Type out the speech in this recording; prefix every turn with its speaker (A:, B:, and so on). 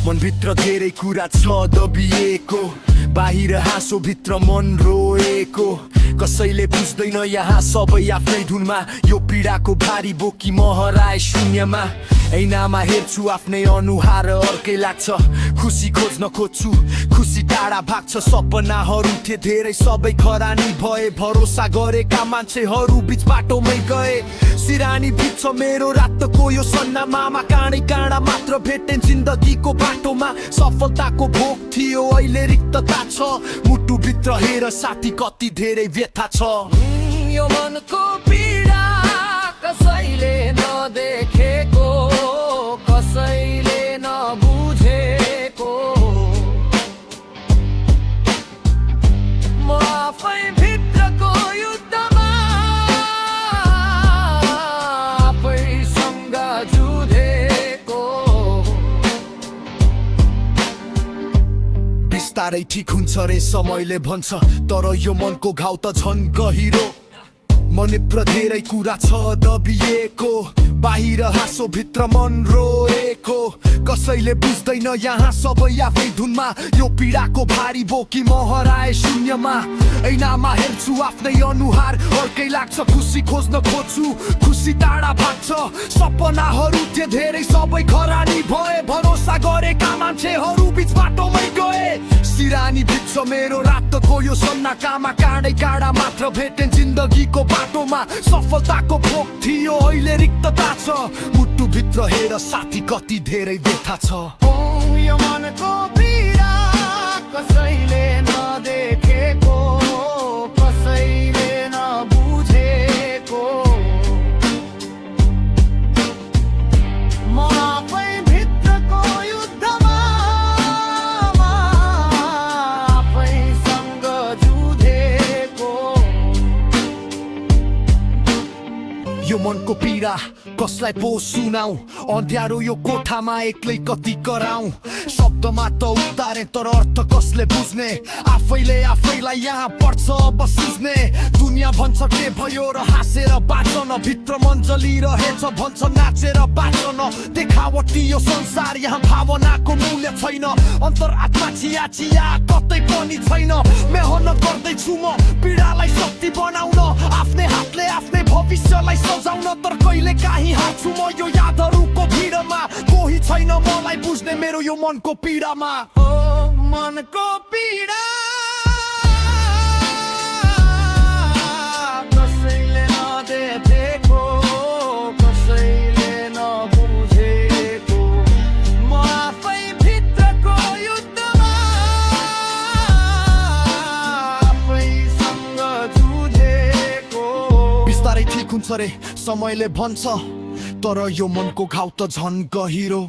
A: मनभित्र धेरै कुरा छ दबिएको, बाहिर हाँसो भित्र मन रोएको। कसैले बुझ्दैन यहाँ सबै आफ्नै धुनमा, यो पीडाको भारी बोकी म हराए शून्यमा। ऐनामा हेर्छु आफ्नै अनुहार अर्कै लाग्छ, खुसी खोज्न खोज्छु खुसी टाढा भाग्छ। सपनाहरू थिए धेरै सबै खरानी भए, भरोसा गरेका मान्छेहरू बीच बाटोमै गए। सिरानी बिच मेरो रातको यो सन्नामामा, काँडै काँडा मात्र भेटे जिन्दगीको बाटोमा। सफलताको भोक थियो अहिले रिक्तता छ, मुटु भित्र हेर साथी कति धेरै व्यथा छ।
B: यो मनको पीडा कसैले नदेखेको, कसैले नबुझेको, म आफै भित्रको युद्धमा आफैसँग जुधेको।
A: बिस्तारै ठिक हुन्छ रे समयले भन्छ, तर यो मनको घाउ त झन् गहिरो। मनभित्र धेरै कुरा छ दबिएको, बाहिर हाँसो भित्र मन रोएको। कसैले बुझ्दैन यहाँ सबै आफ्नै धुनमा, यो पीडाको भारी बोकी म हराए शून्यमा। ऐनामा हेर्छु आफ्नै अनुहार अर्कै लाग्छ, खुसी खोज्न खोज्छु खुसी टाढा भाग्छ। सपनाहरू थिए धेरै सबै खरानी भए, भरोसा गरेका मान्छेहरू बीच बाटोमै गए। सिरानी बिच मेरो रातको यो सन्नाकामा, काँडै काँडा मात्र भेटे जिन्दगीको बाटोमा। सफलताको भोक थियो अहिले रिक्तता छ, मुटु भित्र हेर साथी कति धेरै व्यथा छ।
B: यो मनको पीडा कसैले नदेखेको, कसैले नबुझेको, म आफै भित्रको युद्धमा आफैसँग जुधेको।
A: यो मनको पीडा कसलाई पो सुनाऊ, अँध्यारो यो कोठामा एक्लै कति कराऊ। शब्दमा त उतारे तर अर्थ कसले बुझ्ने, आफैले आफैलाई यहाँ पर्छ अब सुझ्ने। दुनियाँ भन्छ के भयो र हाँसेर बाँचन, भित्र मन जलिरहेछ भन्छ नाचेर बाँचन। देखावटी यो संसार यहाँ भावनाको मूल्य छैन, अन्तर आत्मा चिया चिया कतै पनि छैन। मेहनत गर्दैछु म पीडालाई शक्ति बनाउन, आफ्नै हातले आफ्नै भविष्यलाई सजाउन। तर कहिले काहीँ हार्छु म यो यादहरूको भिडमा, कोही छैन मलाई बुझ्ने मेरो यो मनको पीडामा।
B: मनको पीडा कसैले नदेखेको, कसैले नबुझेको, म आफै भित्रको युद्धमा आफैसँग जुधेको।
A: बिस्तारै ठिक हुन्छ रे समयले भन्छ, तर यो मनको घाउ त झन् गहिरो।